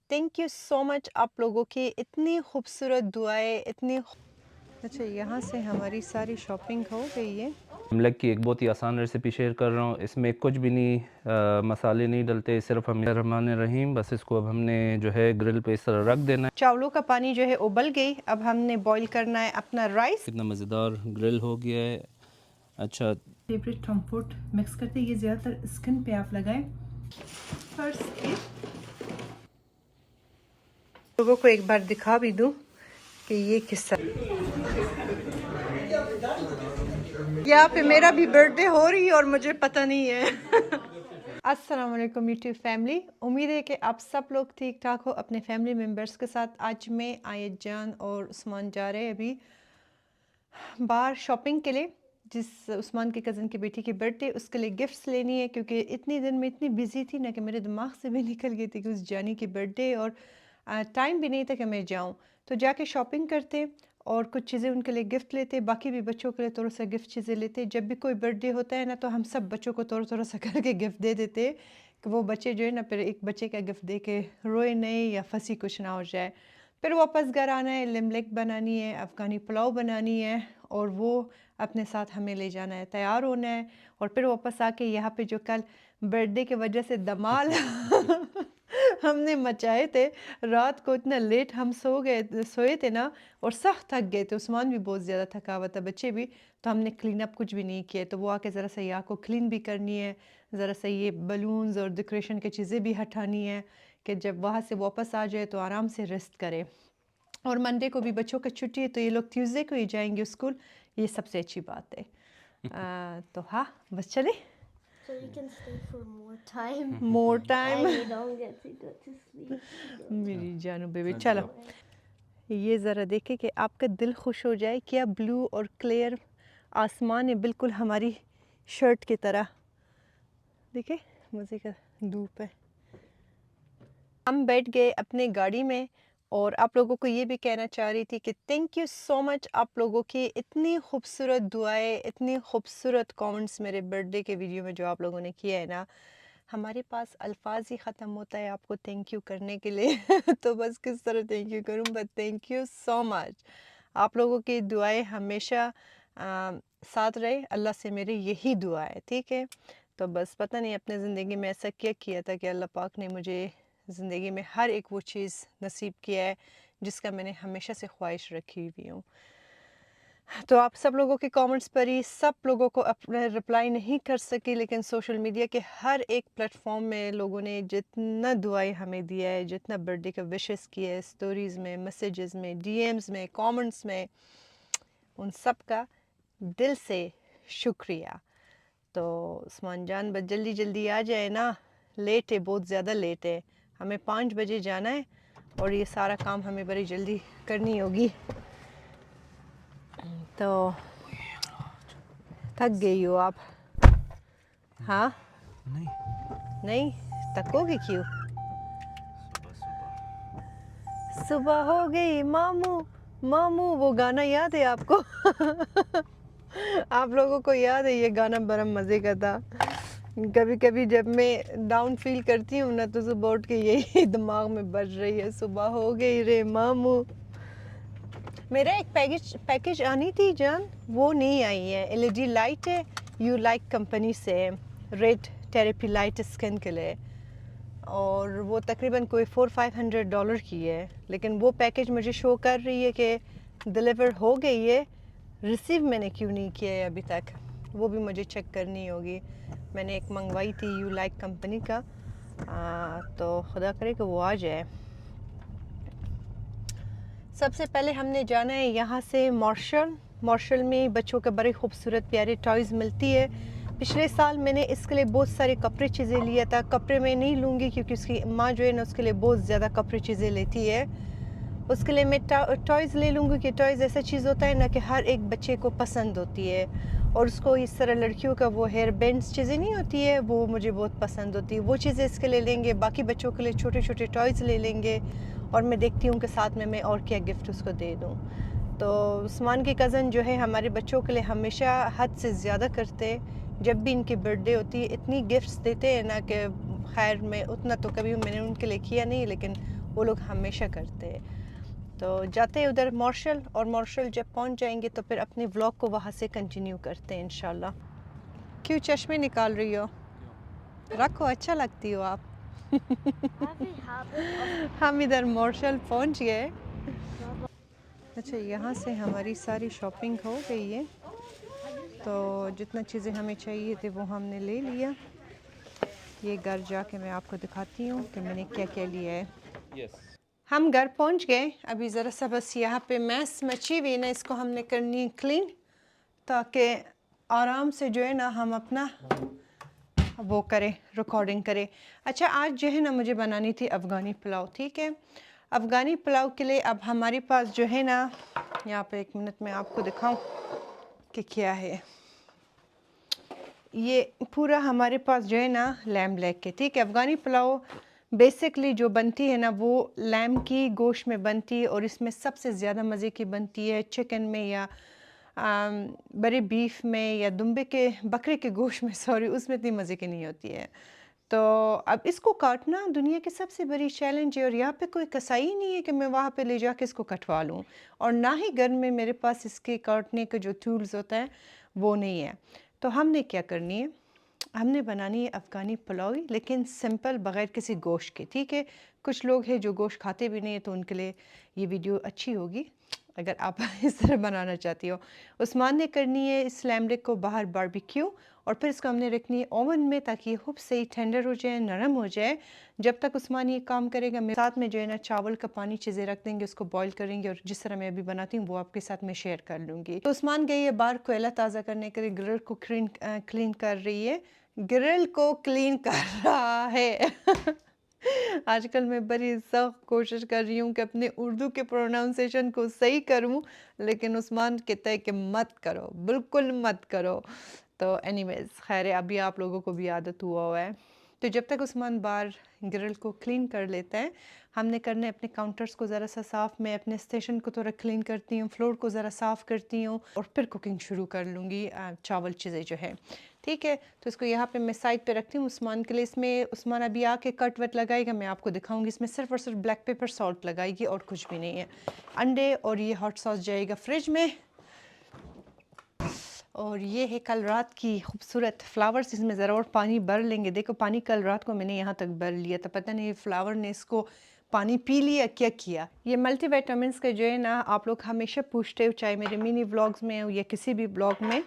Thank you so much आप लोगों की इतनी खूबसूरत दुआएं अच्छा, यहाँ से हमारी सारी शॉपिंग हो गई है। अमलक की एक बहुत ही आसान रेसिपी शेयर कर रहा हूँ। इसमें कुछ भी नहीं मसाले नहीं डलते, सिर्फ हम रहमान रहीम। बस इसको अब हमने जो है ग्रिल पे इस तरह रख देना है। चावलों का पानी जो है उबल गई, अब हमने बॉईल करना है अपना राइस। कितना मज़ेदार ग्रिल हो गया है। अच्छा, फेवरेट कंफर्ट मिक्स करते हैं, ये ज़्यादातर स्किन पे आप लगाएं। फर्स्ट लोगों को एक बार दिखा भी दूं कि ये किस्सा, यहाँ पे मेरा भी बर्थडे हो रही है और मुझे पता नहीं है। अस्सलाम वालेकुम यूट्यूब फैमिली, उम्मीद है कि आप सब लोग ठीक ठाक हो अपने फैमिली मेम्बर्स के साथ। आज मैं आयत जान और उस्मान जा रहे हैं अभी बाहर शॉपिंग के लिए, जिस उस्मान की कज़न की बेटी की बर्थडे, उसके लिए गिफ्ट्स लेनी है। क्योंकि इतनी दिन में इतनी बिजी थी ना कि मेरे दिमाग से भी निकल गई थी कि उस जानी की बर्थडे, और टाइम भी नहीं था कि मैं जाऊं। तो जाके शॉपिंग करते और कुछ चीज़ें उनके लिए गिफ्ट लेते, बाकी भी बच्चों के लिए थोड़ा सा गिफ्ट चीज़ें लेते। जब भी कोई बर्थडे होता है ना तो हम सब बच्चों को थोड़ा थोड़ा सा करके गिफ्ट दे देते कि वो बच्चे जो है ना फिर एक बच्चे का गिफ्ट दे के रोए नहीं या फंसी कुछ ना हो जाए। फिर वापस घर आना है, लिमलेक बनानी है, अफ़गानी पुलाव बनानी है, और वो अपने साथ हमें ले जाना है, तैयार होना है। और फिर वापस आके यहाँ पे जो कल बर्थडे की वजह से धमाल हमने मचाए थे, रात को इतना लेट हम सोए थे ना, और सख्त थक गए थे। उस्मान भी बहुत ज़्यादा थका हुआ था, बच्चे भी। तो हमने क्लीन अप कुछ भी नहीं किया, तो वो आके ज़रा सा यहाँ को क्लीन भी करनी है, ज़रा सा ये बलून्स और डेकोरेशन की चीज़ें भी हटानी है कि जब वहाँ से वापस आ जाए तो आराम से रेस्ट करें। और मंडे को भी बच्चों की छुट्टी है, तो ये लोग ट्यूसडे को ही जाएंगे स्कूल, ये सबसे अच्छी बात है। तो हाँ, बस चले। So we can stay for more time. More time And we don't get to go to sleep. मेरी जानू बेबी, चलो ये ज़रा देखें कि आपका दिल खुश हो जाए। क्या ब्लू और क्लियर आसमान है, बिल्कुल हमारी शर्ट की तरह। देखे मज़े का धूप है। हम बैठ गए अपने गाड़ी में, और आप लोगों को ये भी कहना चाह रही थी कि थैंक यू सो मच आप लोगों की इतनी खूबसूरत दुआएं, इतनी खूबसूरत कमेंट्स मेरे बर्थडे के वीडियो में जो आप लोगों ने किया है ना, हमारे पास अल्फाज ही ख़त्म होता है आपको थैंक यू करने के लिए। तो बस किस तरह थैंक यू करूं, but thank you so much. आप लोगों की दुआएं हमेशा साथ रहे, अल्लाह से मेरी यही दुआ है, ठीक है। तो बस पता नहीं अपने ज़िंदगी में ऐसा क्या किया था कि अल्लाह पाक ने मुझे ज़िंदगी में हर एक वो चीज़ नसीब किया है जिसका मैंने हमेशा से ख्वाहिश रखी हुई हूँ। तो आप सब लोगों के कमेंट्स पर ही सब लोगों को अपना रिप्लाई नहीं कर सकी, लेकिन सोशल मीडिया के हर एक प्लेटफॉर्म में लोगों ने जितना दुआएं हमें दिया है, जितना बर्थडे का विशेस किया है, स्टोरीज़ में, मैसेजेस में, डीएम्स में, कमेंट्स में, उन सब का दिल से शुक्रिया। तो उस्मान जान बस जल्दी जल्दी आ जाए ना, लेट है, बहुत ज़्यादा लेट है। हमें 5 बजे जाना है और ये सारा काम हमें बड़ी जल्दी करनी होगी। तो थक गई हो आप? हाँ नहीं, नहीं थकोगे क्यों? सुबह हो गई मामू मामू, वो गाना याद है आपको? आप लोगों को याद है ये गाना? बड़ा मज़े का था। कभी कभी जब मैं डाउन फील करती हूँ ना तो सुबह उठ के यही दिमाग में बज रही है, सुबह हो गई रे मामू। मेरा एक पैकेज आनी थी जान, वो नहीं आई है। एलईडी लाइट है, यू लाइक कंपनी से, रेड थेरेपी लाइट स्किन के लिए, और वो तकरीबन कोई $400-500 की है। लेकिन वो पैकेज मुझे शो कर रही है कि डिलीवर हो गई है, रिसीव मैंने क्यों नहीं किया है अभी तक, वो भी मुझे चेक करनी होगी। मैंने एक मंगवाई थी यू लाइक कंपनी का, तो खुदा करे कि वो आ जाए। सबसे पहले हमने जाना है यहाँ से मार्शल में बच्चों के बड़े खूबसूरत प्यारे टॉयज़ मिलती है। पिछले साल मैंने इसके लिए बहुत सारे कपड़े चीज़ें लिया था। कपड़े मैं नहीं लूँगी क्योंकि उसकी माँ जो है ना उसके लिए बहुत ज़्यादा कपड़े चीज़ें लेती है। उसके लिए मैं टॉयज़ ले लूँगी कि टॉयज़ ऐसा चीज़ होता है ना कि हर एक बच्चे को पसंद होती है, और उसको इस तरह लड़कियों का वो हेयर बैंड्स चीज़ें नहीं होती है, वो मुझे बहुत पसंद होती है। वो चीज़ें इसके लिए लेंगे, बाकी बच्चों के लिए छोटे छोटे टॉयज़ ले लेंगे, और मैं देखती हूँ कि साथ में मैं और क्या गिफ्ट उसको दे दूँ। तो उस्मान की कज़न जो है हमारे बच्चों के लिए हमेशा हद से ज़्यादा करते हैं। जब भी इनकी बर्थडे होती है इतनी गिफ्ट्स देते हैं ना कि खैर मैं उतना तो कभी मैंने उनके लिए किया नहीं, लेकिन वो लोग हमेशा करते हैं। तो जाते हैं उधर मार्शल, और मार्शल जब पहुंच जाएंगे तो फिर अपने व्लॉग को वहाँ से कंटिन्यू करते हैं इंशाल्लाह। क्यों चश्मे निकाल रही हो? रखो, अच्छा लगती हो आप। have a habit of हम इधर मार्शल पहुंच गए। अच्छा, यहाँ से हमारी सारी शॉपिंग हो गई है, तो जितना चीज़ें हमें चाहिए थे वो हमने ले लिया। ये घर जाके मैं आपको दिखाती हूँ कि मैंने क्या क्या लिया है। हम घर पहुँच गए। अभी ज़रा सा बस यहाँ पे मैस मची हुई ना, इसको हमने करनी है क्लीन, ताकि आराम से जो है ना हम अपना वो करें, रिकॉर्डिंग करें। अच्छा, आज जो है ना मुझे बनानी थी अफ़गानी पुलाव, ठीक है। अफ़गानी पुलाव के लिए अब हमारे पास जो है ना, यहाँ पे 1 मिनट में आपको दिखाऊं कि क्या है। ये पूरा हमारे पास जो है ना लैम्ब लेग के, ठीक है। अफ़गानी पुलाव बेसिकली जो बनती है ना वो लैम्ब की गोश्त में बनती है, और इसमें सबसे ज़्यादा मज़े की बनती है चिकन में या बड़े बीफ में या दुम्बे के बकरे के गोश्त में, सॉरी, उसमें इतनी मज़े की नहीं होती है। तो अब इसको काटना दुनिया की सबसे बड़ी चैलेंज है, और यहाँ पे कोई कसाई ही नहीं है कि मैं वहाँ पे ले जाके इसको कटवा लूँ, और ना ही घर में मेरे पास इसके काटने का जो टूल्स होता है वो नहीं है। तो हमने क्या करनी है, हमने बनानी है अफ़गानी पुलाव, लेकिन सिंपल, बग़ैर किसी गोश्त के, ठीक है। कुछ लोग हैं जो गोश्त खाते भी नहीं है, तो उनके लिए ये वीडियो अच्छी होगी अगर आप इस तरह बनाना चाहती हो। उस्मान ने करनी है इस लैम्ब लेग को बाहर बारबेक्यू, और फिर इसको हमने रखनी है ओवन में ताकि ये खूब सही टेंडर हो जाए, नरम हो जाए। जब तक उस्मान ये काम करेगा, मैं साथ में जो है ना चावल का पानी चीज़ें रख देंगे, उसको बॉईल करेंगे, और जिस तरह मैं अभी बनाती हूँ वो आपके साथ मैं शेयर कर लूँगी। तो उस्मान गई है बाहर कोयला ताज़ा करने के लिए, ग्रिल को क्लीन कर रही है, ग्रिल को क्लीन कर रहा है। आजकल मैं बड़ी सख्त कोशिश कर रही हूँ कि अपने उर्दू के प्रोनाउंसिएशन को सही करूँ, लेकिन उस्मान कहता है कि मत करो, बिल्कुल मत करो। तो एनीवेज़ खैर है, अभी आप लोगों को भी आदत हुआ है। तो जब तक उस्मान बार ग्रिल को क्लीन कर लेता है, हमने करना है अपने काउंटर्स को ज़रा सा साफ़। मैं अपने स्टेशन को थोड़ा क्लीन करती हूँ, फ्लोर को ज़रा साफ़ करती हूँ, और फिर कुकिंग शुरू कर लूँगी, चावल चीज़ें जो है, ठीक है। तो इसको यहाँ पे मैं साइड पे रखती हूँ उस्मान के लिए। इसमें उस्मान अभी आके कट वट लगाएगा, मैं आपको दिखाऊंगी। इसमें सिर्फ और सिर्फ ब्लैक पेपर सॉल्ट लगाएगी और कुछ भी नहीं है। अंडे और ये हॉट सॉस जाएगा फ्रिज में। और ये है कल रात की खूबसूरत फ्लावर्स, इसमें ज़रा और पानी भर लेंगे। देखो पानी कल रात को मैंने यहाँ तक भर लिया था, पता नहीं फ्लावर ने इसको पानी पी लिया क्या किया। ये मल्टीविटामिन्स का जो है ना, आप लोग हमेशा पूछते हो, चाहे मेरे मिनी व्लॉग्स में हो या किसी भी ब्लॉग में।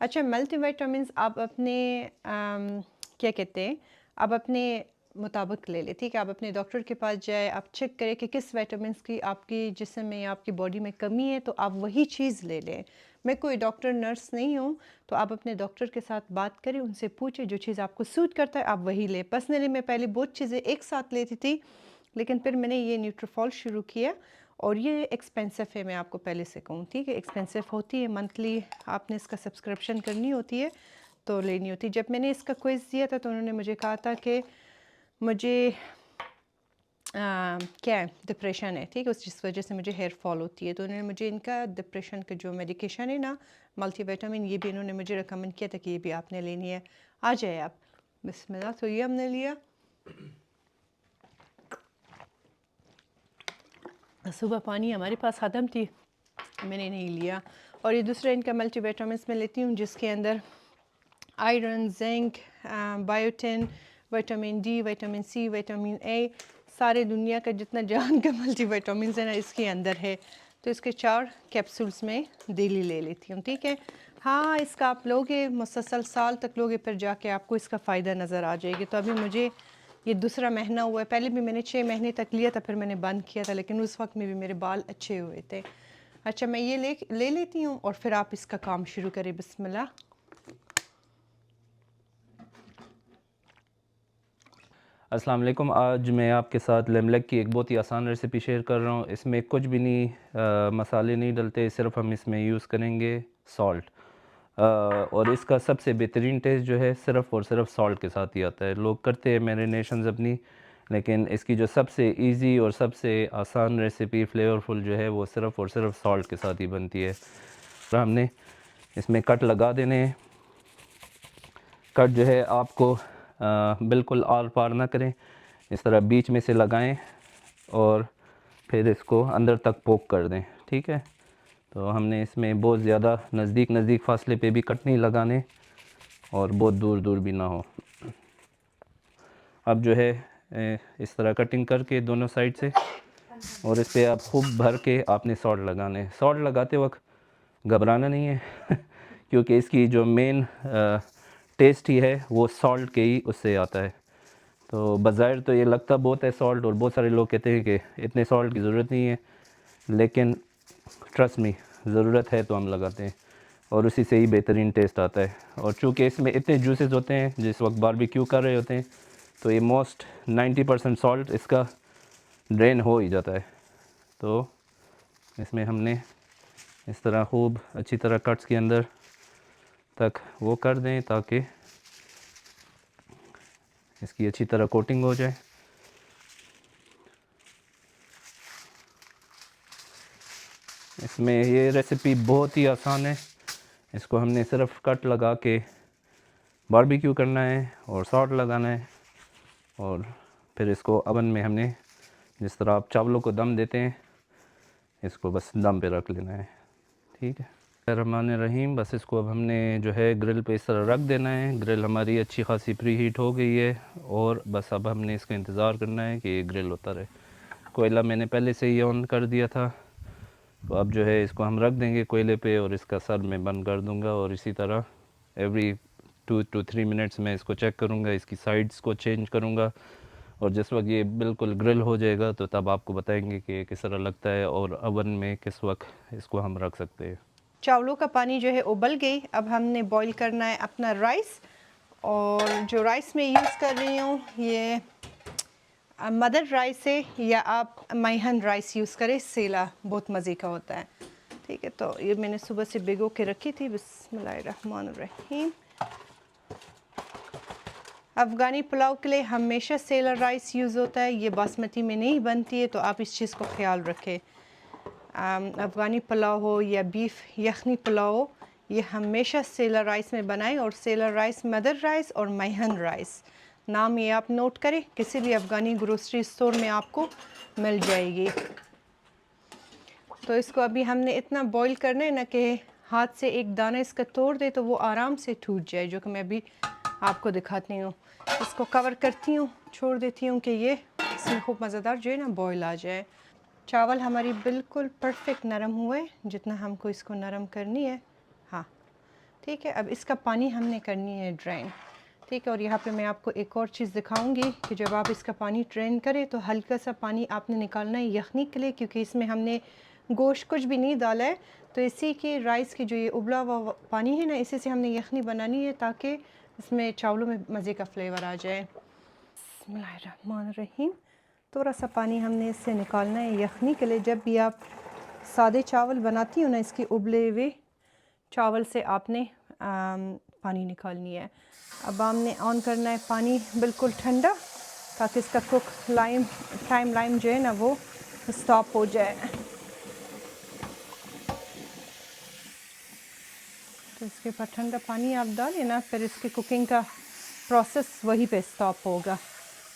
अच्छा, मल्टीविटामिन्स आप अपने क्या कहते हैं, आप अपने मुताबिक ले ले, ठीक है। आप अपने डॉक्टर के पास जाए, आप चेक करें कि किस विटामिन्स की आपकी जिस्म में या आपकी बॉडी में कमी है, तो आप वही चीज़ ले लें। मैं कोई डॉक्टर नर्स नहीं हूँ, तो आप अपने डॉक्टर के साथ बात करें, उनसे पूछें, जो चीज़ आपको सूट करता है आप वही लें। पर्सनली मैं पहले बहुत चीज़ें एक साथ लेती थी, लेकिन फिर मैंने ये न्यूट्रीफॉल शुरू किया, और ये एक्सपेंसिव है, मैं आपको पहले से कहूँ, ठीक है। एक्सपेंसिव होती है, मंथली आपने इसका सब्सक्रिप्शन करनी होती है, तो लेनी होती है। जब मैंने इसका क्विज़ दिया था तो उन्होंने मुझे कहा था कि मुझे क्या है, डिप्रेशन है, ठीक है, उस जिस वजह से मुझे हेयर फॉल होती है। तो उन्होंने मुझे इनका डिप्रेशन का जो मेडिकेशन है ना, मल्टीविटामिन, ये भी इन्होंने मुझे रिकमेंड किया था कि ये भी आपने लेनी है। आ जाए आप, बिस्मिल्लाह। तो ये हमने लिया, सुबह पानी हमारे पास ख़त्म थी, मैंने नहीं लिया। और ये दूसरा इनका मल्टीविटामिन मैं लेती हूँ, जिसके अंदर iron, zinc, biotin, vitamin D, vitamin C, vitamin A, सारे दुनिया का जितना जान का मल्टीविटामिन है ना इसके अंदर है। तो इसके 4 कैप्सूल्स में डेली ले लेती हूँ, ठीक है। हाँ, इसका आप लोगे मुसलसल साल तक लोगे, फिर जाके आपको इसका फ़ायदा नज़र आ जाएगी। तो अभी मुझे ये दूसरा महीना हुआ है, पहले भी मैंने 6 महीने तक लिया था, फिर मैंने बंद किया था, लेकिन उस वक्त में भी मेरे बाल अच्छे हुए थे। अच्छा, मैं ये ले लेती हूँ, और फिर आप इसका काम शुरू करें, बिस्मिल्लाह। अस्सलाम वालेकुम। आज मैं आपके साथ लैम्ब लेग की एक बहुत ही आसान रेसिपी शेयर कर रहा हूँ। इसमें कुछ भी नहीं मसाले नहीं डलते, सिर्फ हम इसमें यूज़ करेंगे सॉल्ट। और इसका सबसे बेहतरीन टेस्ट जो है सिर्फ़ और सिर्फ सॉल्ट के साथ ही आता है। लोग करते हैं मैरिनेशंस अपनी, लेकिन इसकी जो सबसे इजी और सबसे आसान रेसिपी फ्लेवरफुल जो है वो सिर्फ़ और सिर्फ सॉल्ट के साथ ही बनती है। तो हमने इसमें कट लगा देने हैं। कट जो है आपको बिल्कुल आर पार ना करें, इस तरह बीच में से लगाएं और फिर इसको अंदर तक पोक कर दें। ठीक है, तो हमने इसमें बहुत ज़्यादा नज़दीक फासले पे भी कट नहीं लगाने और बहुत दूर दूर भी ना हो। अब जो है इस तरह कटिंग करके दोनों साइड से, और इस पर आप खूब भर के आपने सॉल्ट लगाने। सॉल्ट लगाते वक्त घबराना नहीं है क्योंकि इसकी जो मेन टेस्ट ही है वो सॉल्ट के ही उससे आता है। तो बज़ाहिर तो ये लगता बहुत है सॉल्ट, और बहुत सारे लोग कहते हैं कि इतने सॉल्ट की ज़रूरत नहीं है, लेकिन ट्रस्ट मी, ज़रूरत है तो हम लगाते हैं और उसी से ही बेहतरीन टेस्ट आता है। और चूँकि इसमें इतने जूसेस होते हैं जिस वक्त बारबेक्यू कर रहे होते हैं, तो ये मोस्ट 90% सॉल्ट इसका ड्रेन हो ही जाता है। तो इसमें हमने इस तरह खूब अच्छी तरह कट्स के अंदर तक वो कर दें ताकि इसकी अच्छी तरह कोटिंग हो जाए। इसमें ये रेसिपी बहुत ही आसान है, इसको हमने सिर्फ कट लगा के बारबेक्यू करना है और सॉल्ट लगाना है, और फिर इसको अवन में हमने जिस तरह आप चावलों को दम देते हैं इसको बस दम पे रख लेना है। ठीक है, रहमान रहीम। बस इसको अब हमने जो है ग्रिल पे इस तरह रख देना है। ग्रिल हमारी अच्छी खासी प्री हीट हो गई है और बस अब हमने इसका इंतज़ार करना है कि ग्रिल होता रहे। कोयला मैंने पहले से ही ऑन कर दिया था, तो अब जो है इसको हम रख देंगे कोयले पे और इसका सर मैं बंद कर दूंगा, और इसी तरह एवरी 2 to 3 मिनट्स में इसको चेक करूंगा, इसकी साइड्स को चेंज करूंगा, और जिस वक्त ये बिल्कुल ग्रिल हो जाएगा तो तब आपको बताएंगे कि किस तरह लगता है और अवन में किस वक्त इसको हम रख सकते हैं। चावलों का पानी जो है उबल गई। अब हमने बॉईल करना है अपना राइस, और जो राइस मैं यूज़ कर रही हूँ ये मदर राइस है, या आप मैहन राइस यूज़ करें, सेला बहुत मज़े का होता है। ठीक है, तो ये मैंने सुबह से भिगो के रखी थी। बिस्मिल्लाहिर्रहमानिर्रहीम। अफ़गानी पुलाव के लिए हमेशा सेला राइस यूज़ होता है, ये बासमती में नहीं बनती है, तो आप इस चीज़ को ख्याल रखें। अफ़गानी पुलाव हो या बीफ यखनी पुलाव हो, ये हमेशा सेला राइस में बनाएं, और सेला राइस मदर राइस और मैहन राइस नाम ये आप नोट करें, किसी भी अफ़गानी ग्रोसरी स्टोर में आपको मिल जाएगी। तो इसको अभी हमने इतना बॉईल करना है ना कि हाथ से एक दाना इसका तोड़ दे तो वो आराम से टूट जाए, जो कि मैं अभी आपको दिखाती हूँ। इसको कवर करती हूँ, छोड़ देती हूँ कि ये इसमें खूब मज़ेदार जो है ना बॉईल आ जाए। चावल हमारी बिल्कुल परफेक्ट नरम हुए, जितना हमको इसको नरम करनी है। हाँ ठीक है, अब इसका पानी हमने करनी है ड्रेन। ठीक है, और यहाँ पे मैं आपको एक और चीज़ दिखाऊंगी कि जब आप इसका पानी ड्रेन करें तो हल्का सा पानी आपने निकालना है यखनी के लिए, क्योंकि इसमें हमने गोश्त कुछ भी नहीं डाला है। तो इसी के राइस की जो ये उबला हुआ पानी है ना, इसी से हमने यखनी बनानी है ताकि इसमें चावलों में मज़े का फ्लेवर आ जाए। बिस्मिल्लाहिर्रहमानिर्रहीम। थोड़ा सा पानी हमने इससे निकालना है यखनी के लिए। जब भी आप सादे चावल बनाती हो ना, इसके उबले हुए चावल से आपने पानी निकालनी है। अब हमने ऑन करना है पानी बिल्कुल ठंडा, ताकि इसका टाइम लाइन जो है ना वो स्टॉप हो जाए। तो इसके ऊपर ठंडा पानी आप डालें ना, फिर इसके कुकिंग का प्रोसेस वहीं पे स्टॉप होगा,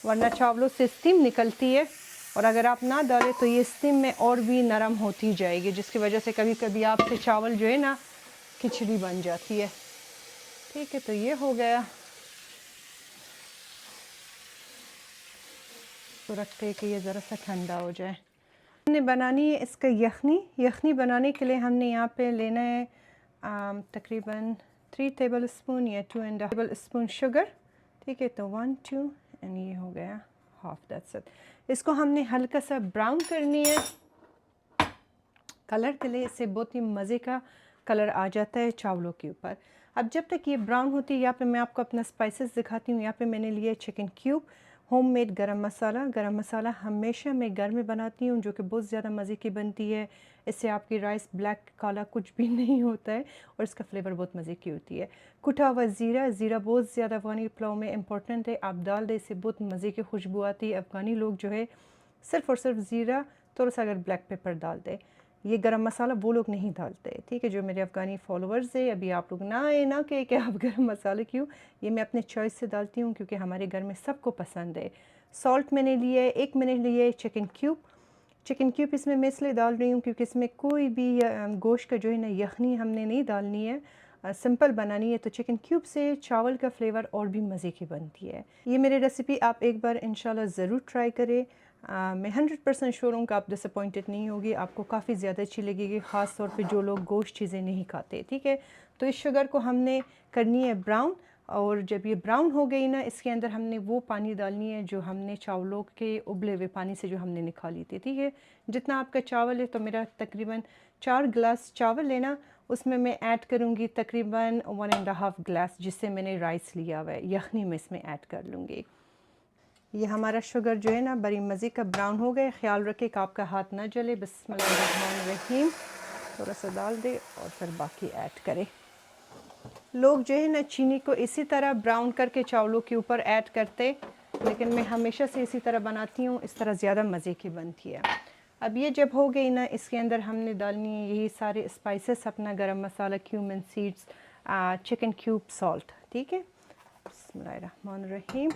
वरना चावलों से स्टीम निकलती है, और अगर आप ना डालें तो ये स्टीम में और भी नरम होती जाएगी, जिसकी वजह से कभी कभी आपसे चावल जो है ना खिचड़ी बन जाती है। ठीक है, तो ये हो गया। तो रखते हैं कि ये ज़रा सा ठंडा हो जाए। हमने बनानी है इसका यखनी बनाने के लिए हमने यहाँ पे लेना है तकरीबन 3 टेबलस्पून या 2.5 टेबलस्पून शुगर। ठीक है, तो 1 2 एंड ये हो गया हाफ, दैट्स इट। इसको हमने हल्का सा ब्राउन करनी है कलर के लिए, इससे बहुत ही मज़े का कलर आ जाता है चावलों के ऊपर। अब जब तक ये ब्राउन होती है, यहाँ पे मैं आपको अपना स्पाइसेस दिखाती हूँ। यहाँ पे मैंने लिया चिकन क्यूब, होममेड गरम मसाला हमेशा मैं घर में बनाती हूँ, जो कि बहुत ज़्यादा मज़े की बनती है। इससे आपकी राइस ब्लैक काला कुछ भी नहीं होता है, और इसका फ्लेवर बहुत मज़े की होती है। कुटा हुआ ज़ीरा बहुत ज़्यादा अफ़गानी पुलाव में इम्पोर्टेंट है, आप डाल दें, इससे बहुत मज़े की खुशबू आती है। अफ़गानी लोग जो है सिर्फ़ और सिर्फ ज़ीरा, थोड़ा सा अगर ब्लैक पेपर डाल दें। ये गरम मसाला वो लोग नहीं डालते, ठीक है, जो मेरे अफ़गानी फॉलोअर्स है। अभी आप लोग ना आए ना कि आप गरम मसाले क्यों, ये मैं अपने चॉइस से डालती हूँ, क्योंकि हमारे घर में सबको पसंद है। सॉल्ट मैंने लिया है, एक मैंने लिया है चिकन क्यूब। चिकन क्यूब इसमें मैं इसलिए डाल रही हूँ क्योंकि इसमें कोई भी गोश्त का जो है ना यखनी हमने नहीं डालनी है, सिंपल बनानी है। तो चिकन क्यूब से चावल का फ्लेवर और भी मज़े की बनती है। ये मेरी रेसिपी आप एक बार इंशाल्लाह ज़रूर ट्राई करें। मैं 100% श्योर हूँ कि आप डिसअपॉइंटेड नहीं होगी, आपको काफ़ी ज़्यादा अच्छी लगेगी, ख़ास तौर पे जो लोग गोश्त चीज़ें नहीं खाते। ठीक है, तो इस शुगर को हमने करनी है ब्राउन, और जब ये ब्राउन हो गई ना, इसके अंदर हमने वो पानी डालनी है जो हमने चावलों के उबले हुए पानी से जो हमने निकाली थी। ठीक है, जितना आपका चावल है, तो मेरा तकरीबन 4 गिलास चावल लेना, उसमें मैं ऐड करूँगी तकरीबन 1.5 गिलास जिससे मैंने राइस लिया हुआ है, यखनी में इसमें ऐड कर लूँगी। ये हमारा शुगर जो है ना बड़ी मज़े का ब्राउन हो गए। ख्याल रखें कि आपका हाथ ना जले। बिस्मिल्लाहिर्रहमानिर्रहीम, थोड़ा सा डाल दे और फिर बाकी ऐड करें। लोग जो है ना चीनी को इसी तरह ब्राउन करके चावलों के ऊपर ऐड करते, लेकिन मैं हमेशा से इसी तरह बनाती हूँ, इस तरह ज़्यादा मज़े की बनती है। अब ये जब हो गई ना, इसके अंदर हमने डालनी है यही सारे स्पाइसेस, अपना garam masala, cumin seeds, chicken cube, salt. ठीक है, बिस्मिल्लाहिर्रहमानिर्रहीम।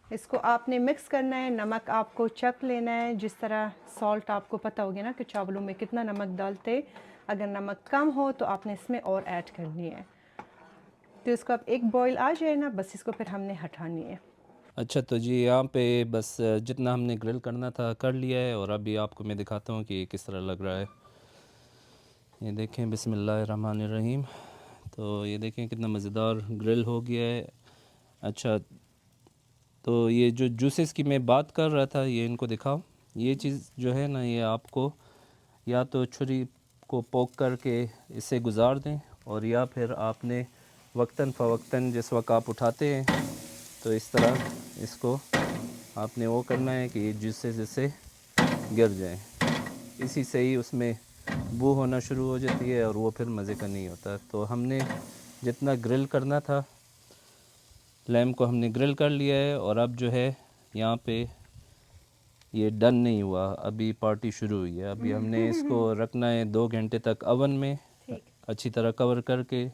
इसको आपने मिक्स करना है। नमक आपको चख लेना है, जिस तरह सॉल्ट आपको पता होगा ना कि चावलों में कितना नमक डालते। अगर नमक कम हो तो आपने इसमें और ऐड करनी है। तो इसको अब एक बॉईल आ जाए ना, बस इसको फिर हमने हटानी है। अच्छा, तो जी यहाँ पे बस जितना हमने ग्रिल करना था कर लिया है, और अभी आपको मैं दिखाता हूँ कि ये किस तरह लग रहा है। ये देखें, बिस्मिल्लाहिर्रहमानिर्रहीम। तो ये देखें कितना मज़ेदार ग्रिल हो गया है। अच्छा, तो ये जो जूसेस की मैं बात कर रहा था, ये इनको दिखाओ। ये चीज़ जो है ना, ये आपको या तो छुरी को पोक करके इससे गुज़ार दें, और या फिर आपने वक्तन फ़वक्तन जिस वक्त आप उठाते हैं तो इस तरह इसको आपने वो करना है कि ये जूसेस इससे गिर जाएं। इसी से ही उसमें बू होना शुरू हो जाती है और वो फिर मज़े का नहीं होता। तो हमने जितना ग्रिल करना था, लैम को हमने ग्रिल कर लिया है, और अब जो है यहाँ पे ये डन नहीं हुआ, अभी पार्टी शुरू हुई है। अभी हमने इसको रखना है 2 घंटे तक ओवन में अच्छी तरह कवर करके,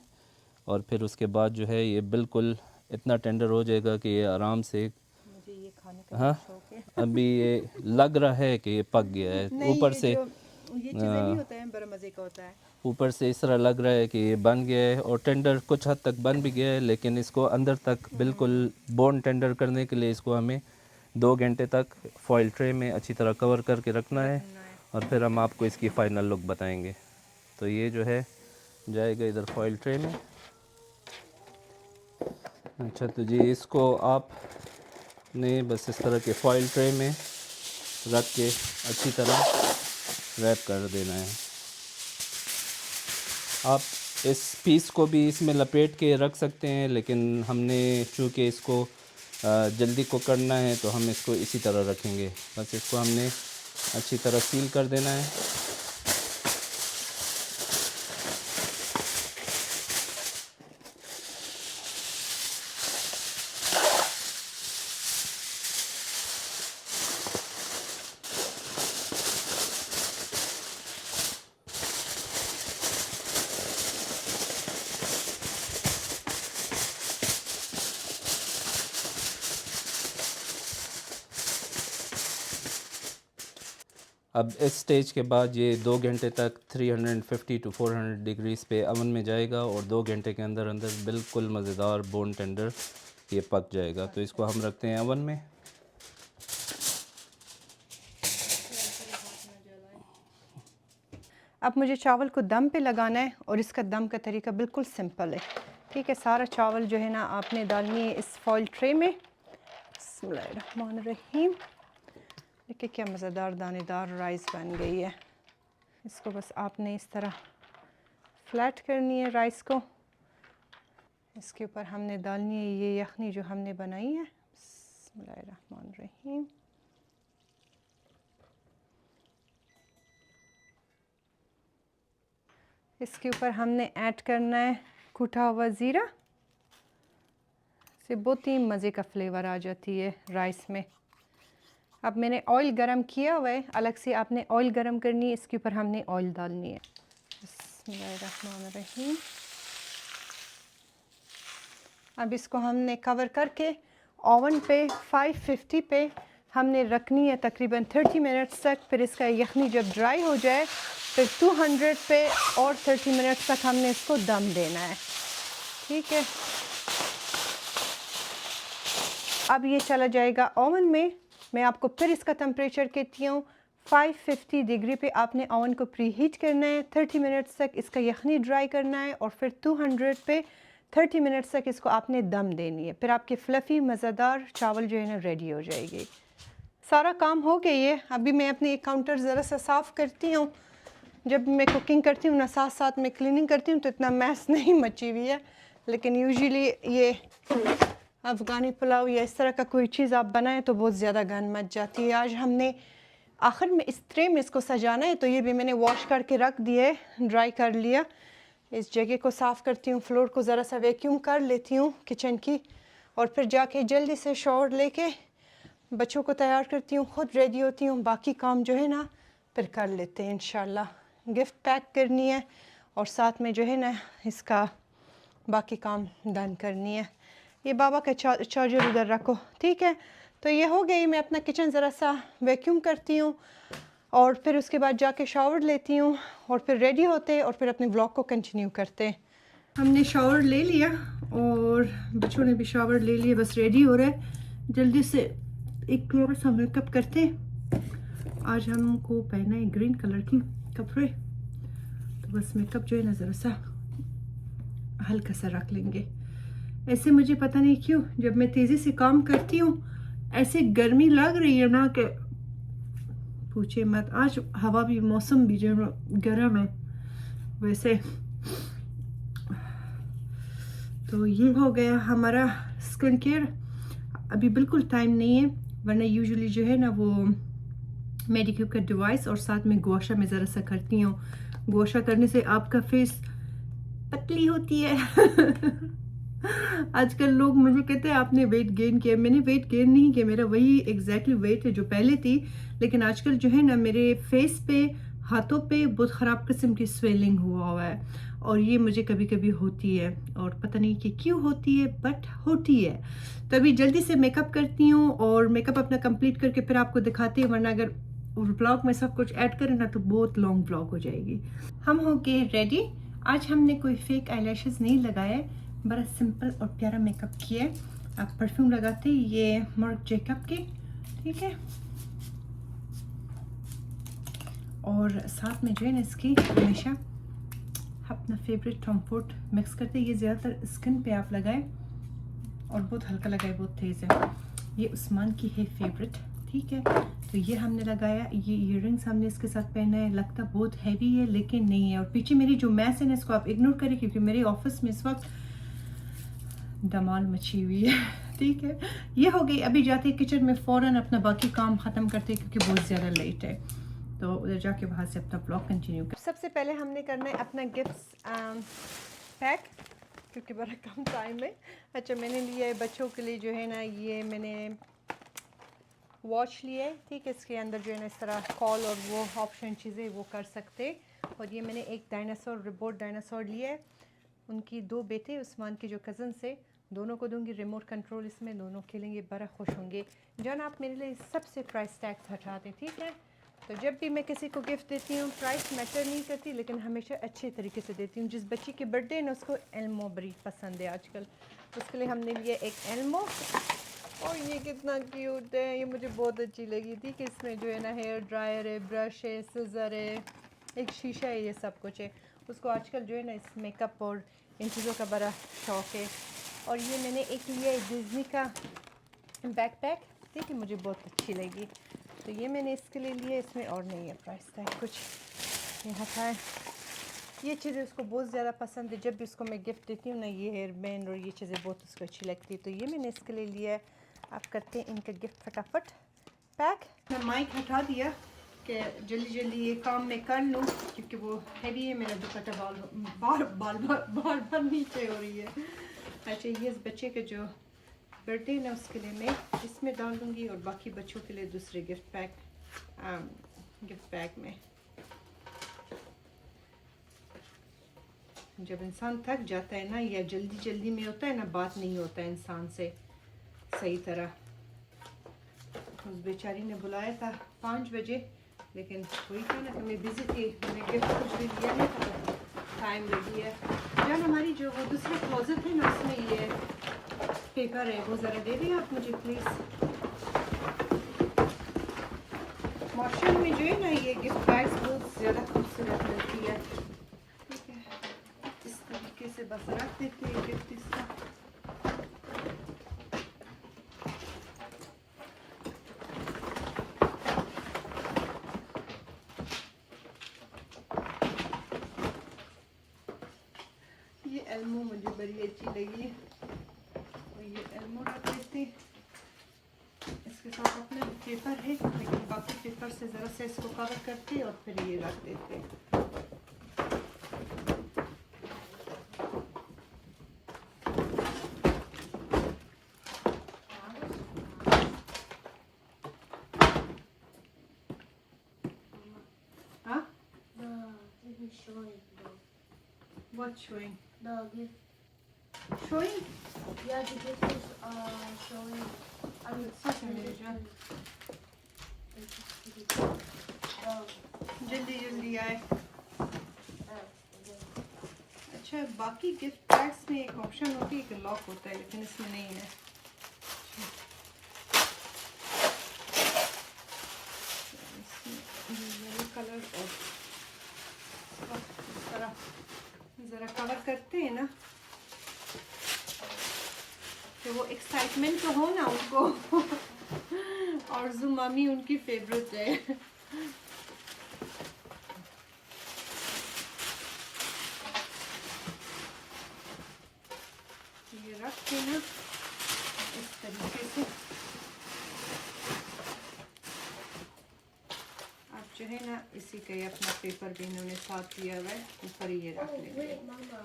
और फिर उसके बाद जो है ये बिल्कुल इतना टेंडर हो जाएगा कि ये आराम से, मुझे ये खाने का हाँ, शौक है। अभी ये लग रहा है कि ये पक गया है। नहीं, ऊपर ये से जो ये चीज़ें नहीं होता है, बड़ा मज़े का होता है। ऊपर से इस तरह लग रहा है कि ये बन गया है, और टेंडर कुछ हद तक बन भी गया है, लेकिन इसको अंदर तक बिल्कुल बोन टेंडर करने के लिए इसको हमें 2 घंटे तक फॉइल ट्रे में अच्छी तरह कवर करके रखना है, और फिर हम आपको इसकी फ़ाइनल लुक बताएंगे। तो ये जो है जाएगा इधर फॉइल ट्रे में। अच्छा, तो जी इसको आप ने बस इस तरह के फॉइल ट्रे में रख के अच्छी तरह रैप कर देना है। आप इस पीस को भी इसमें लपेट के रख सकते हैं, लेकिन हमने चूँकि इसको जल्दी को करना है तो हम इसको इसी तरह रखेंगे। बस इसको हमने अच्छी तरह सील कर देना है। अब इस स्टेज के बाद ये 2 घंटे तक 350 टू 400 डिग्रीज़ पे अवन में जाएगा, और 2 घंटे के अंदर अंदर बिल्कुल मज़ेदार बोन टेंडर ये पक जाएगा। तो इसको हम रखते हैं अवन में। अब मुझे चावल को दम पे लगाना है, और इसका दम का तरीका बिल्कुल सिंपल है। ठीक है, सारा चावल जो है ना आपने डालनी है इस फॉइल ट्रे में। बिस्मिल्लाहिर्रहमानिर्रहीम। देखिए क्या मज़ेदार दानेदार राइस बन गई है। इसको बस आपने इस तरह फ्लैट करनी है राइस को। इसके ऊपर हमने डालनी है ये यखनी जो हमने बनाई है। बिस्मिल्लाहिर्रहमानिर्रहीम। इसके ऊपर हमने ऐड करना है कूटा हुआ ज़ीरा, से बहुत ही मज़े का फ्लेवर आ जाती है राइस में। अब मैंने ऑयल गरम किया हुआ है, अलग से आपने ऑयल गरम करनी है, इसके ऊपर हमने ऑयल डालनी है। बिस्मिल्लाहिर्रहमानिर्रहीम। अब इसको हमने कवर करके ओवन पे 550 पे हमने रखनी है तकरीबन 30 मिनट्स तक। फिर इसका यखनी जब ड्राई हो जाए फिर 200 पे और 30 मिनट्स तक हमने इसको दम देना है। ठीक है, अब ये चला जाएगा ओवन में। मैं आपको फिर इसका टेम्परेचर कहती हूँ। 550 डिग्री पे आपने ओवन को प्री हीट करना है, 30 मिनट्स तक इसका यखनी ड्राई करना है और फिर 200 पे 30 मिनट्स तक इसको आपने दम देनी है। फिर आपके फ्लफ़ी मज़ेदार चावल जो है ना रेडी हो जाएगी। सारा काम हो गया है। अभी मैं अपनी काउंटर ज़रा सा साफ़ करती हूँ। जब मैं कुकिंग करती हूँ ना साथ साथ में क्लीनिंग करती हूँ तो इतना मैस नहीं मची हुई है, लेकिन यूजुअली ये अफ़गानी पुलाव या इस तरह का कोई चीज़ आप बनाएं तो बहुत ज़्यादा गंद मच जाती है। आज हमने आखिर में इस ट्रे में इसको सजाना है, तो ये भी मैंने वॉश करके रख दिए, ड्राई कर लिया। इस जगह को साफ़ करती हूँ, फ्लोर को ज़रा सा वैक्यूम कर लेती हूँ किचन की, और फिर जाके जल्दी से शॉवर लेके बच्चों को तैयार करती हूँ, ख़ुद रेडी होती हूँ। बाकी काम जो है ना फिर कर लेते हैं इंशाल्लाह। गिफ्ट पैक करनी है और साथ में जो है ना इसका बाकी काम डन करनी है। ये बाबा का चार्जर उधर रखो, ठीक है। तो ये हो गई। मैं अपना किचन ज़रा सा वैक्यूम करती हूँ और फिर उसके बाद जाके शावर लेती हूँ और फिर रेडी होते और फिर अपने ब्लॉग को कंटिन्यू करते हैं। हमने शावर ले लिया और बच्चों ने भी शावर ले लिया, बस रेडी हो रहा है। जल्दी से एक थोड़ा सा मेकअप करते हैं। आज हमको पहना है ग्रीन कलर की कपड़े, तो बस मेकअप जो है ना ज़रा सा हल्का सा रख लेंगे। ऐसे मुझे पता नहीं क्यों जब मैं तेज़ी से काम करती हूँ ऐसे गर्मी लग रही है ना कि पूछे मत। आज हवा भी, मौसम भी जो गर्म है वैसे। तो ये हो गया हमारा स्किन केयर। अभी बिल्कुल टाइम नहीं है, वरना यूजुअली जो है ना वो मेडिक्योर का डिवाइस और साथ में गुआशा में ज़रा सा करती हूँ। गुआशा करने से आपका फेस पतली होती है। आजकल लोग मुझे कहते हैं आपने वेट गेन किया। मैंने वेट गेन नहीं किया, मेरा वही एग्जैक्टली वेट है जो पहले थी, लेकिन आजकल जो है ना मेरे फेस पे, हाथों पे बहुत ख़राब किस्म की स्वेलिंग हुआ है और ये मुझे कभी कभी होती है और पता नहीं कि क्यों होती है, बट होती है। तो अभी जल्दी से मेकअप करती हूँ और मेकअप अपना कंप्लीट करके फिर आपको दिखाती हूँ, वरना अगर व्लॉग में सब कुछ ऐड करें ना तो बहुत लॉन्ग व्लॉग हो जाएगी। हम हो गए रेडी। आज हमने कोई फेक आईलैशेस नहीं लगाए, बड़ा सिंपल और प्यारा मेकअप किया। आप परफ्यूम लगाते ये मार्क जैकब के, ठीक है। और साथ में जो है ना इसकी हमेशा अपना फेवरेट टॉम फोर्ड मिक्स करते। ये ज़्यादातर स्किन पे आप लगाएं और बहुत हल्का लगाए, बहुत तेज़ है। ये उस्मान की है फेवरेट, ठीक है। तो ये हमने लगाया। ये ईयररिंग्स हमने इसके साथ पहना है। लगता बहुत हैवी है लेकिन नहीं है। और पीछे मेरी जो मैस है ना इसको आप इग्नोर करें क्योंकि मेरे ऑफिस में इस वक्त धमाल मची हुई है, ठीक है। ये हो गई। अभी जाते हैं किचन में फ़ौरन अपना बाकी काम ख़त्म करते क्योंकि बहुत ज़्यादा लेट है, तो उधर जाके वहाँ से अपना ब्लॉग कंटिन्यू कर। सबसे पहले हमने करना है अपना गिफ्ट पैक क्योंकि बड़ा कम टाइम है। अच्छा, मैंने लिया है बच्चों के लिए जो है ना, ये मैंने वॉच लिया है, ठीक है। इसके अंदर जो है ना इस तरह कॉल और वो ऑप्शन चीज़ें वो कर सकते। और ये मैंने एक डायनासोर, रिमोट डायनासोर लिया है। उनकी दो बेटे उस्मान के जो कज़न से, दोनों को दूंगी रिमोट कंट्रोल। इसमें दोनों खेलेंगे, बड़ा खुश होंगे। जान आप मेरे लिए सबसे प्राइस टैग हटा दें, ठीक है। तो जब भी मैं किसी को गिफ्ट देती हूँ प्राइस मैटर नहीं करती, लेकिन हमेशा अच्छे तरीके से देती हूँ। जिस बच्ची की बर्थडे है ना उसको एल्मो बड़ी पसंद है आजकल, उसके लिए हमने लिए एक एल्मो। और ये कितना क्यूट है, ये मुझे बहुत अच्छी लगी थी कि इसमें जो है ना हेयर ड्रायर है, ब्रश है, सिजर है, एक शीशा है, ये सब कुछ है। उसको आजकल जो है ना इस मेकअप और इन चीज़ों का बड़ा शौक़ है। और ये मैंने एक लिया है डिज़्नी का बैकपैक, ठीक है, मुझे बहुत अच्छी लगी, तो ये मैंने इसके लिए लिया। इसमें और नहीं है प्राइस टैग कुछ, ये हटाएं। ये चीज़ें उसको बहुत ज़्यादा पसंद है। जब भी उसको मैं गिफ्ट देती हूँ ना, ये हेयर बैंड और ये चीज़ें बहुत उसको अच्छी लगती है, तो ये मैंने इसके लिए लिया है। आप करते हैं इनका गिफ्ट फटाफट पैक। मैं माइक हटा दिया कि जल्दी जल्दी ये काम मैं कर लूँ क्योंकि वो हैवी है। मेरा दुपट्टा बार नीचे हो रही है। अच्छा, ये इस बच्चे के जो बर्थडे ना उसके लिए मैं इसमें डाल दूँगी और बाकी बच्चों के लिए दूसरे गिफ्ट पैक में। जब इंसान थक जाता है ना या जल्दी जल्दी में होता है ना, बात नहीं होता है इंसान से, सही तरह। उस बेचारी ने बुलाया था 5 बजे, लेकिन वही था ना कि मैं बिजी थी, मैंने गिफ्ट कुछ भी लिया नहीं था, टाइम लगी है। जान हमारी जो वो दूसरे क्लोजेट है ना, उसमें ये पेपर है, वो ज़रा दे दें आप मुझे प्लीज़। मॉशल में जो है ना ये गिफ्ट बैग्स बहुत ज़्यादा खूबसूरत मिलती है। ठीक है, इस तरीके से बस रख देते हैं गिफ्ट इसका। ये एल्मो मुझे बड़ी अच्छी लगी, और ये एल्मो रख देते। इसके साथ अपना पेपर है, लेकिन बाकी पेपर से ज़रा से इसको कवर करते और फिर ये रख देते। हाँ, This is showing though. what showing? The gift. Showing? Yeah, the gift is showing. I mean, Okay, मेरी जान, जल्दी जल्दी आए। अच्छा, बाकी गिफ्ट बैग्स में एक ऑप्शन होती है कि लॉक होता है, लेकिन इसमें नहीं है। येलो कलर और ज़रा कवर करते हैं ना, तो वो एक्साइटमेंट तो हो ना उनको। और जो मम्मी उनकी फेवरेट है। ये रख के ना इस तरीके से आप जो है ना, इसी का ही अपना पेपर भी इन्होंने साथ दिया हुआ है, ऊपर ही ये रख Oh, लेंगे। wait, Mama.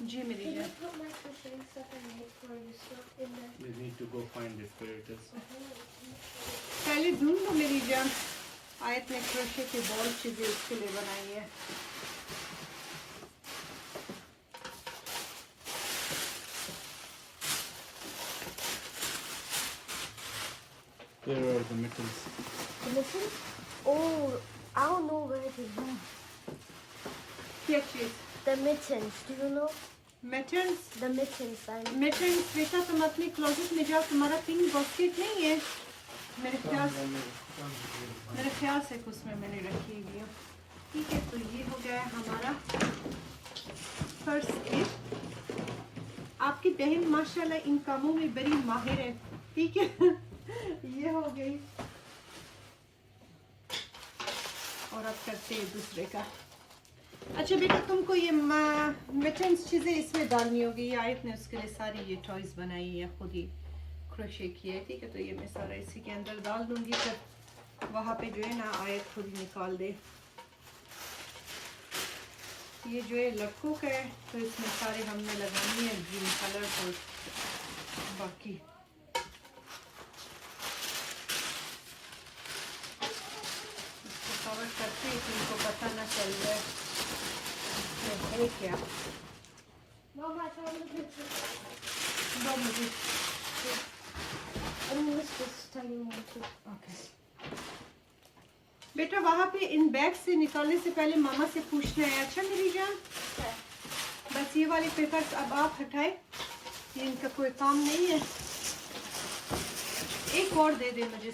जी मेरी Can you जान, put my crocheting stuff and make for your stuff in there? We need to go find it where it is. पहले ढूंढ लो मेरी जान। आयत ने क्रोशे के बॉल चीज़ें उसके लिए बनाई है। Where are the mittens? The mittens? Oh, I don't know where it is. क्या चीज़? The mittens, do you know? Mittens? The mittens, I know. Mittens बेटा, तुम अपने क्लोजेट में जाओ, तुम्हारा पिंक बास्केट नहीं है मेरे ख्याल से उसमें मैंने रखी हुई है। ठीक है, तो ये हो गया हमारा फर्स्ट गिफ्ट। आपकी बहन माशाल्लाह इन कामों में बड़ी माहिर है। ठीक है, ये हो गई। और अब करते हैं दूसरे का। अच्छा बेटा, तुमको ये मिटन्स चीज़ें इसमें डालनी होगी। ये आयत ने उसके लिए सारी ये टॉयज बनाई है, खुद ही क्रोशे की है। ठीक है, तो ये मैं सारा इसी के अंदर डाल दूंगी, फिर वहाँ पे जो है ना आयत खुद ही निकाल दे। ये जो है लड़कों का है, तो इसमें सारे हमने लगानी है ग्रीन कलर और बाकी। इसको कवर करते हैं कि इनको पता ना चल जाए है क्या। Mama, I found the picture. दो मुझे। I miss this tiny one too. Okay बेटा, वहाँ पे इन बैग से निकालने से पहले मामा से पूछना है। अच्छा मेरी जान, बस ये वाले पेपर्स अब आप हटाए, ये इनका कोई काम नहीं है। एक और दे दे मुझे।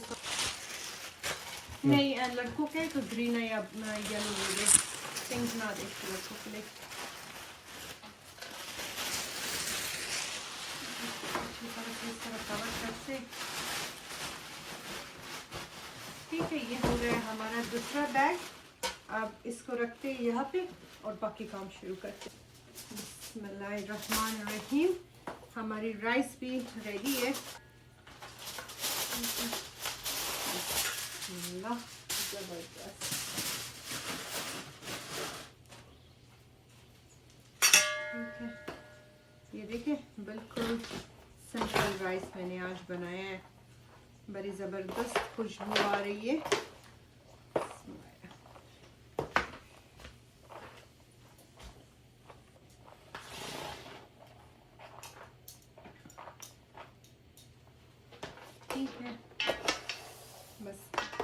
नहीं, लड़कों के तो ग्रीन है या येलो दे दे, पिंक ना दे लड़कों के लिए। अच्छी तरह से इस तरह कवर करते। ठीक है, ये हो गया हमारा दूसरा बैग। अब इसको रखते हैं यहाँ पे और बाकी काम शुरू करते। बिस्मिल्लाहिर्रहमानिर्रहीम। हमारी राइस भी रेडी है। बिस्मिल्लाह, जबरदस्त। ठीक है, ये देखिए बिल्कुल सिंपल राइस मैंने आज बनाया है। बड़ी ज़बरदस्त खुशबू आ रही है।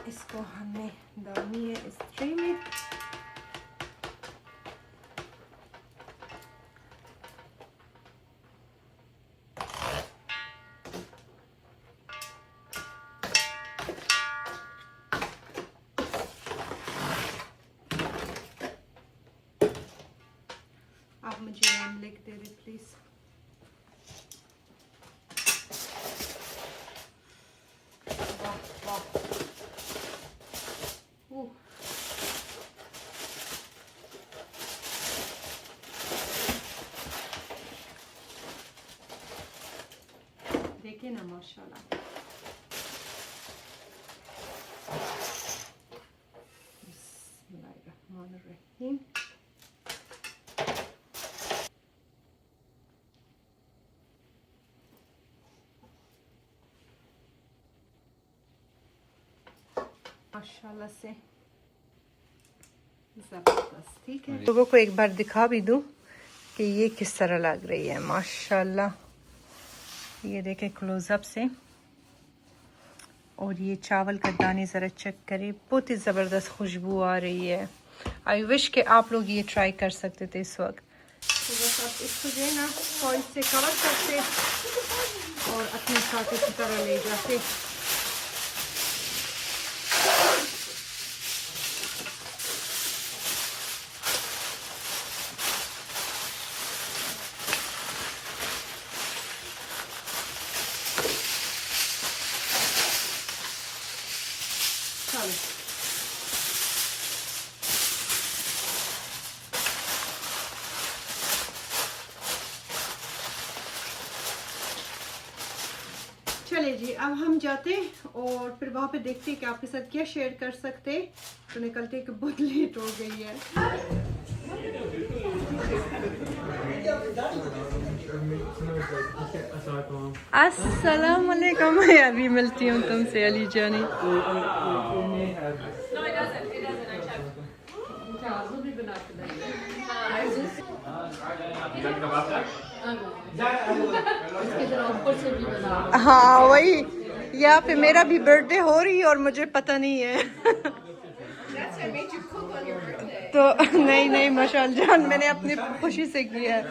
इसको हमने डालनी है इस ट्रे में। आप मुझे लैम लेग दे दे प्लीज। वाह वाह, देखिए ना माशाल्लाह। बिस्मिल्लाहिर्रहमानिर्रहीम। माशाल्लाह से जबरदस्त। ठीक है, लोगों को एक बार दिखा भी दूं कि ये किस तरह लग रही है माशाल्लाह। ये देखें क्लोजअप से, और ये चावल का दाने ज़रा चेक करें, बहुत ही ज़बरदस्त खुशबू आ रही है। आई विश कि आप लोग ये ट्राई कर सकते थे इस वक्त। तो बस आप इसको जो है ना फॉइल से कवर करते और अपने साथ इसी तरह ले जाते। चले जी, अब हम जाते और फिर वहाँ पे देखते हैं कि आपके साथ क्या शेयर कर सकते। तो निकलते कि बहुत लेट हो गई है। अस्सलाम वालेकुम। मैं अभी मिलती हूँ तुमसे अली जानी। हाँ वही, यहाँ पे मेरा भी बर्थडे हो रही है और मुझे पता नहीं है। तो नहीं नहीं माशाल्लाह जान, मैंने अपनी खुशी से किया है।